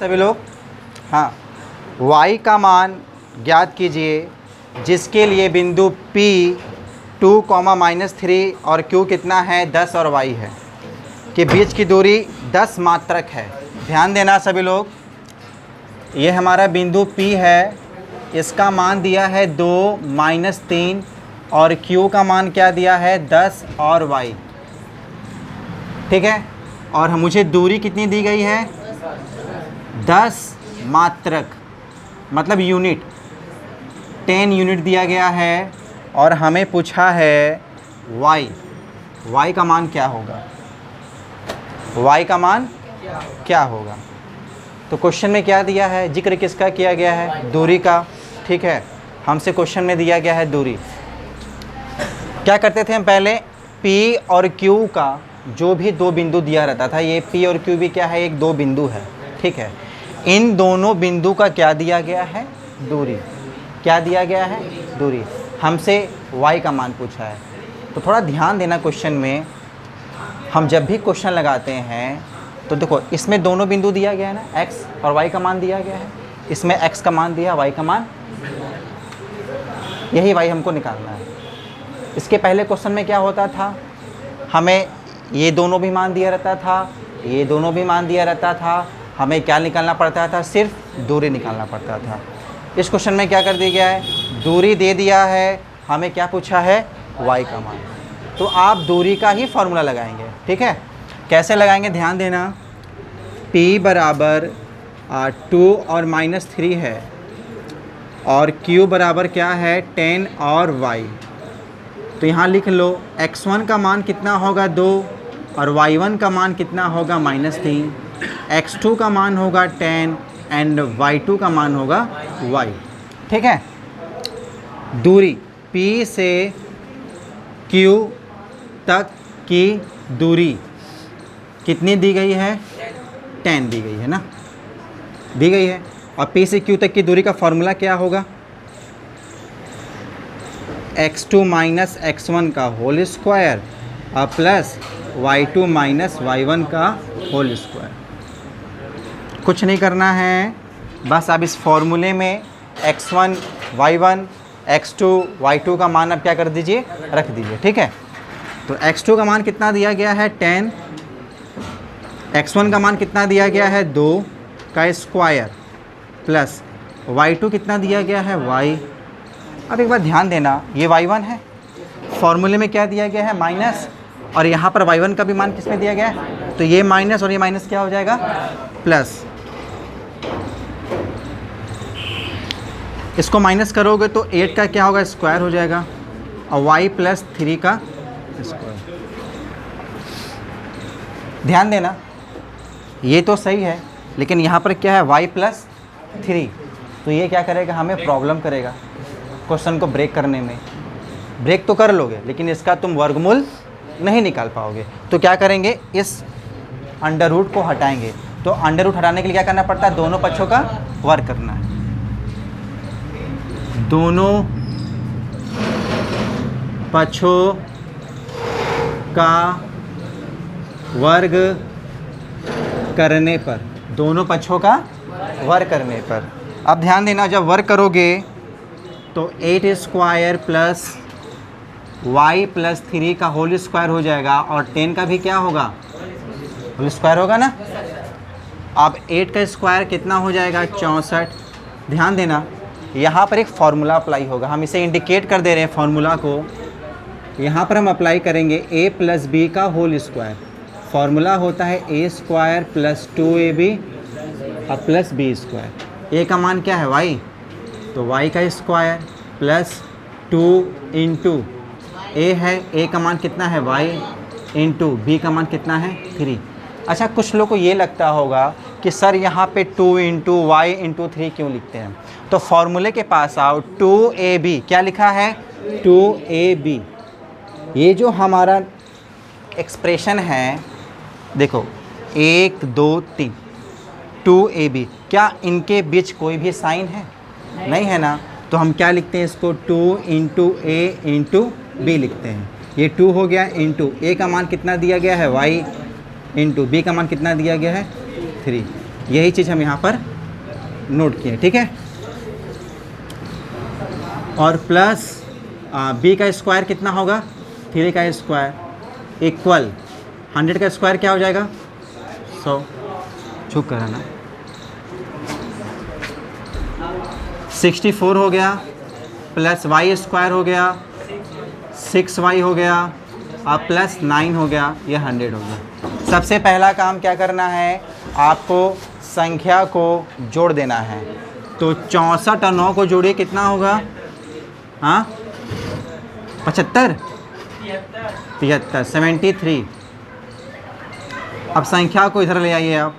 सभी लोग, हाँ, y का मान ज्ञात कीजिए जिसके लिए बिंदु P 2, -3 और Q कितना है 10 और y है के बीच की दूरी 10 मात्रक है। ध्यान देना सभी लोग, ये हमारा बिंदु P है, इसका मान दिया है 2, -3 और Q का मान क्या दिया है 10 और y, ठीक है। और मुझे दूरी कितनी दी गई है 10 मात्रक, मतलब यूनिट, 10 यूनिट दिया गया है। और हमें पूछा है y का मान क्या होगा, y का मान क्या होगा। तो क्वेश्चन में क्या दिया है, जिक्र किसका किया गया है, दूरी का, ठीक है। हमसे क्वेश्चन में दिया गया है दूरी। क्या करते थे हम पहले, P और Q का जो भी दो बिंदु दिया रहता था, ये P और Q भी क्या है, एक दो बिंदु है, ठीक है। इन दोनों बिंदु का क्या दिया गया है, दूरी। क्या दिया गया है, दूरी। हमसे y का मान पूछा है। तो थोड़ा ध्यान देना, क्वेश्चन में हम जब भी क्वेश्चन लगाते हैं तो देखो, इसमें दोनों बिंदु दिया गया है ना, x और y का मान दिया गया है। इसमें x का मान दिया, y का मान, यही y हमको निकालना है। इसके पहले क्वेश्चन में क्या होता था, हमें ये दोनों भी मान दिया रहता था, ये दोनों भी मान दिया रहता था, हमें क्या निकालना पड़ता था, सिर्फ दूरी निकालना पड़ता था। इस क्वेश्चन में क्या कर दिया गया है, दूरी दे दिया है, हमें क्या पूछा है, y का मान। तो आप दूरी का ही फॉर्मूला लगाएंगे, ठीक है। कैसे लगाएंगे, ध्यान देना। P बराबर 2 और -3 है और Q बराबर क्या है 10 और y। तो यहाँ लिख लो, x1 का मान कितना होगा 2 और y1 का मान कितना होगा -3, x2 का मान होगा 10 एंड y2 का मान होगा y, ठीक है। दूरी P से Q तक की दूरी कितनी दी गई है, 10 दी गई है ना, दी गई है। और P से Q तक की दूरी का फॉर्मूला क्या होगा, x2 - x1 का होल स्क्वायर और प्लस y2 - y1 का होल स्क्वायर। कुछ नहीं करना है, बस अब इस फॉर्मूले में x1 y1 x2 y2 का मान अब क्या कर दीजिए, रख दीजिए, ठीक है। तो x2 का मान कितना दिया गया है 10, x1 का मान कितना दिया गया है 2 का स्क्वायर प्लस y2 कितना दिया गया है y। अब एक बार ध्यान देना, ये y1 है, फॉर्मूले में क्या दिया गया है माइनस, और यहाँ पर y1 का भी मान किस में दिया गया है, तो ये माइनस और ये माइनस क्या हो जाएगा, प्लस। इसको माइनस करोगे तो 8 का क्या होगा, स्क्वायर हो जाएगा, और y + 3 का स्क्वायर। ध्यान देना, ये तो सही है, लेकिन यहाँ पर क्या है y + 3, तो ये क्या करेगा, हमें प्रॉब्लम करेगा क्वेश्चन को ब्रेक करने में। ब्रेक तो कर लोगे, लेकिन इसका तुम वर्गमूल नहीं निकाल पाओगे। तो क्या करेंगे, इस अंडर रूट को हटाएंगे। तो अंडर रूट हटाने के लिए क्या करना पड़ता है, दोनों पक्षों का वर्ग करना है। दोनों पक्षों का वर्ग करने पर, दोनों पक्षों का वर्ग करने पर, अब ध्यान देना, जब वर्ग करोगे तो 8 स्क्वायर प्लस y + 3 का होल स्क्वायर हो जाएगा, और 10 का भी क्या होगा, होल स्क्वायर होगा ना। अब 8 का स्क्वायर कितना हो जाएगा 64। ध्यान देना, यहाँ पर एक फार्मूला अप्लाई होगा, हम इसे इंडिकेट कर दे रहे हैं फार्मूला को। यहाँ पर हम अप्लाई करेंगे a + b का होल स्क्वायर। फार्मूला होता है a² + 2ab और प्लस b स्क्वायर। a का मान क्या है y, तो y का स्क्वायर प्लस 2 इंटू a है, a का मान कितना है y इंटू b का मान कितना है 3। अच्छा, कुछ लोग को ये लगता होगा कि सर यहाँ पे 2 इंटू वाई इंटू 3 क्यों लिखते हैं। तो फॉर्मूले के पास आओ, 2ab क्या लिखा है, 2ab। ये जो हमारा एक्सप्रेशन है, देखो 1 2 3, 2ab, क्या इनके बीच कोई भी साइन है, नहीं है ना। तो हम क्या लिखते हैं इसको, 2 इंटू ए इंटू बी लिखते हैं। ये 2 हो गया, इंटू ए का मान कितना दिया गया है y, इंटू बी का मान कितना दिया गया है 3। यही चीज़ हम यहाँ पर नोट किए, ठीक है। और प्लस b का स्क्वायर कितना होगा, 3 का स्क्वायर इक्वल 100 का स्क्वायर क्या हो जाएगा, 100, चुप कराना, 64 हो गया, प्लस y स्क्वायर हो गया, 6y हो गया, अब प्लस 9 हो गया, ये 100 हो गया। सबसे पहला काम क्या करना है, आपको संख्या को जोड़ देना है। तो 64 और 9 को जोड़िए, कितना होगा, हाँ 75, 73। अब संख्या को इधर ले आइए आप,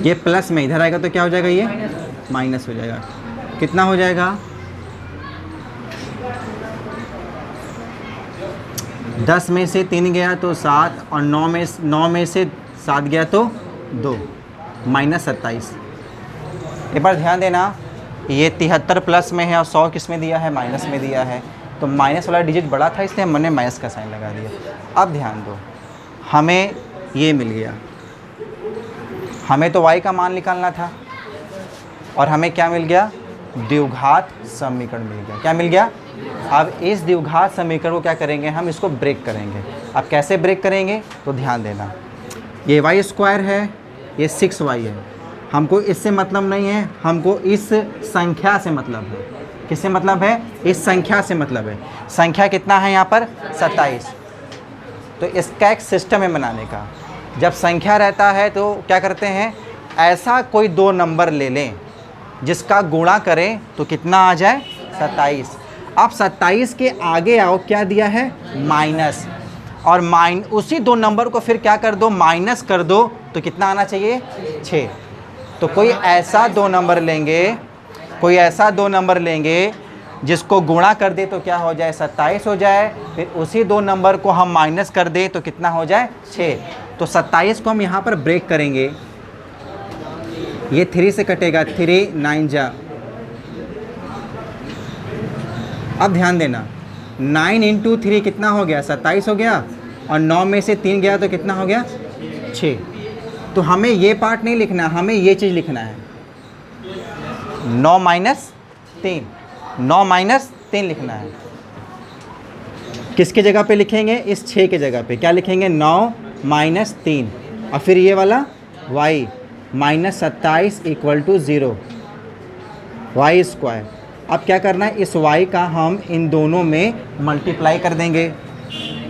ये प्लस में इधर आएगा तो क्या हो जाएगा, ये माइनस हो जाएगा। कितना हो जाएगा, 10 में से 3 गया तो 7, और 9 में से 7 गया तो 2, -27। एक बार ध्यान देना, ये 73 प्लस में है और 100 किस में दिया है, माइनस में दिया है। तो माइनस वाला डिजिट बड़ा था इसलिए मैंने माइनस का साइन लगा दिया। अब ध्यान दो, हमें ये मिल गया, हमें तो y का मान निकालना था और हमें क्या मिल गया, द्विघात समीकरण मिल गया। क्या मिल गया, अब इस द्विघात समीकरण को क्या करेंगे, हम इसको ब्रेक करेंगे। अब कैसे ब्रेक करेंगे, तो ध्यान देना, ये y स्क्वायर है, ये 6y है, हमको इससे मतलब नहीं है, हमको इस संख्या से मतलब है। किससे मतलब है, इस संख्या से मतलब है। संख्या कितना है यहाँ पर, 27। तो इसका एक सिस्टम है बनाने का। जब संख्या रहता है तो क्या करते हैं, ऐसा कोई 2 नंबर ले लें जिसका गुणा करें तो कितना आ जाए, 27। अब 27 के आगे आओ, क्या दिया है, माइनस, और उसी 2 नंबर को फिर क्या कर दो, माइनस कर दो, तो कितना आना चाहिए, 6। तो कोई ऐसा 2 नंबर लेंगे, जिसको गुणा कर दे तो क्या हो जाए, 27 हो जाए, फिर उसी 2 नंबर को हम माइनस कर दे तो कितना हो जाए, 6। तो 27 को हम यहाँ पर ब्रेक करेंगे, ये 3 से कटेगा, 3 9 जा। अब ध्यान देना, 9 इंटू 3 कितना हो गया, 27 हो गया, और 9 में से 3 गया तो कितना हो गया, 6। तो हमें ये पार्ट नहीं लिखना, हमें ये चीज़ लिखना है, 9 माइनस 3, 9 माइनस 3 लिखना है। किसके जगह पे लिखेंगे, इस 6 के जगह पे क्या लिखेंगे, 9 माइनस 3, और फिर ये वाला y -27 = 0, y स्क्वायर। अब क्या करना है, इस y का हम इन दोनों में मल्टीप्लाई कर देंगे,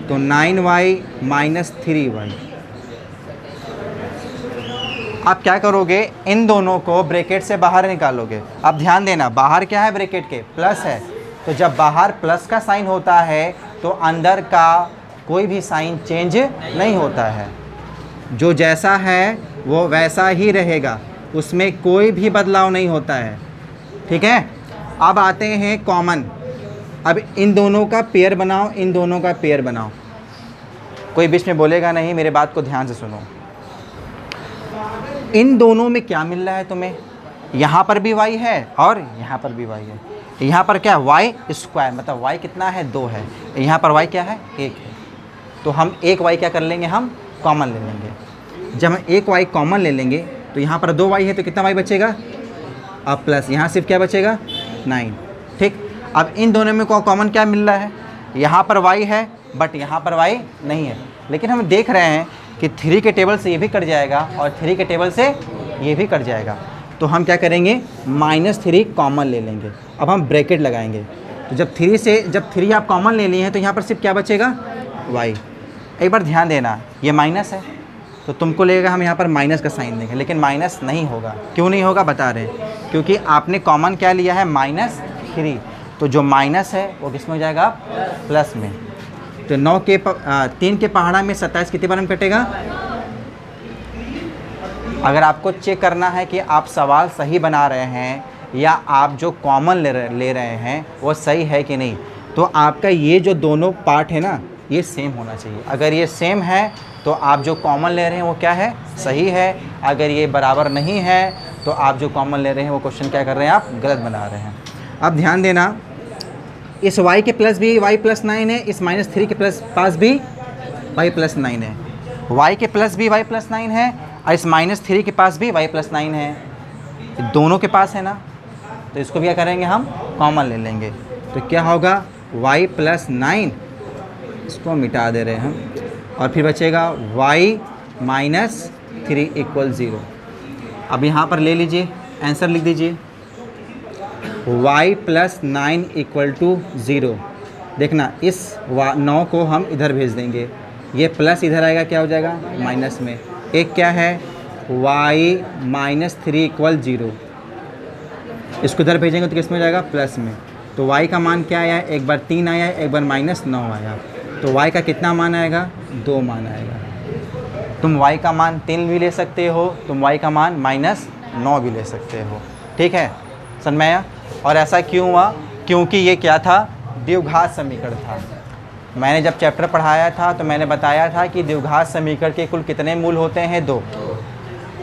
तो 9y - 3y। आप क्या करोगे, इन दोनों को ब्रैकेट से बाहर निकालोगे। अब ध्यान देना, बाहर क्या है, ब्रैकेट के प्लस है, तो जब बाहर प्लस का साइन होता है तो अंदर का कोई भी साइन चेंज नहीं होता है, जो जैसा है वो वैसा ही रहेगा, उसमें कोई भी बदलाव नहीं होता है, ठीक है। अब आते हैं कॉमन। अब इन दोनों का पेयर बनाओ, इन दोनों का पेयर बनाओ, कोई बीच में बोलेगा नहीं, मेरे बात को ध्यान से सुनो। इन दोनों में क्या मिल रहा है तुम्हें, यहाँ पर भी y है और यहाँ पर भी y है। यहाँ पर क्या, y स्क्वायर, मतलब y कितना है, 2 है, यहाँ पर y क्या है, 1 है। तो हम एक y क्या कर लेंगे, हम कॉमन ले लेंगे। जब हम एक y कॉमन ले लेंगे तो यहाँ पर 2y है, तो कितना y बचेगा, अब प्लस यहाँ सिर्फ क्या बचेगा, 9, ठीक। अब इन दोनों में कॉमन क्या मिल रहा है, यहाँ पर y है बट यहाँ पर y नहीं है, लेकिन हम देख रहे हैं कि 3 के टेबल से ये भी कट जाएगा और 3 के टेबल से ये भी कट जाएगा। तो हम क्या करेंगे, -3 कॉमन ले लेंगे। अब हम ब्रैकेट लगाएंगे, तो जब 3 आप कॉमन ले लिए हैं तो यहाँ पर सिर्फ क्या बचेगा, y। एक बार ध्यान देना, ये माइनस है तो तुमको लगेगा हम यहाँ पर माइनस का साइन देंगे, लेकिन माइनस नहीं होगा। क्यों नहीं होगा, बता रहे हैं, क्योंकि आपने कॉमन क्या लिया है, -3। तो जो माइनस है वो किस में हो जाएगा, प्लस में। तो 3 के पहाड़ा में 27 कितने बार में कटेगा। अगर आपको चेक करना है कि आप सवाल सही बना रहे हैं या आप जो कॉमन ले रहे हैं वो सही है कि नहीं, तो आपका ये जो दोनों पार्ट है ना, ये सेम होना चाहिए। अगर ये सेम है तो आप जो कॉमन ले रहे हैं वो क्या है, सही है। अगर ये बराबर नहीं है तो आप जो कॉमन ले रहे हैं वो क्वेश्चन क्या कर रहे हैं, आप गलत बना रहे हैं। अब ध्यान देना, इस y के प्लस भी y + 9 है, इस -3 के पास भी y + 9 है। y के प्लस भी y प्लस 9 है और इस -3 के पास भी y प्लस 9 है, दोनों के पास है ना, तो इसको भी क्या करेंगे हम कॉमन ले लेंगे। तो क्या होगा y प्लस 9, इसको मिटा दे रहे हैं हम, और फिर बचेगा y माइनस 3 इक्वल 0। अब यहाँ पर ले लीजिए, आंसर लिख दीजिए y प्लस 9 इक्वल टू 0। देखना इस 9 को हम इधर भेज देंगे, ये प्लस इधर आएगा, क्या हो जाएगा माइनस में। एक क्या है y माइनस 3 इक्वल 0, इसको इधर भेजेंगे तो किस में हो जाएगा प्लस में। तो y का मान क्या आया, एक बार 3 आया, एक बार -9 आया, तो y का कितना मान आएगा 2 मान आएगा। तुम y का मान 3 भी ले सकते हो, तुम y का मान -9 भी ले सकते हो, ठीक है, समझ में आया। और ऐसा क्यों हुआ, क्योंकि ये क्या था, द्विघात समीकरण था। मैंने जब चैप्टर पढ़ाया था तो मैंने बताया था कि द्विघात समीकरण के कुल कितने मूल होते हैं, 2।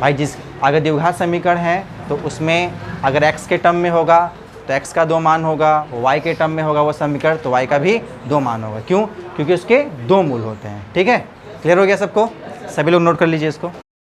भाई अगर द्विघात समीकरण है तो उसमें अगर x के टर्म में होगा तो x का 2 मान होगा, y के टर्म में होगा वो समीकरण तो y का भी 2 मान होगा। क्यों, क्योंकि उसके 2 मूल होते हैं। ठीक है, क्लियर हो गया सबको, सभी लोग नोट कर लीजिए इसको।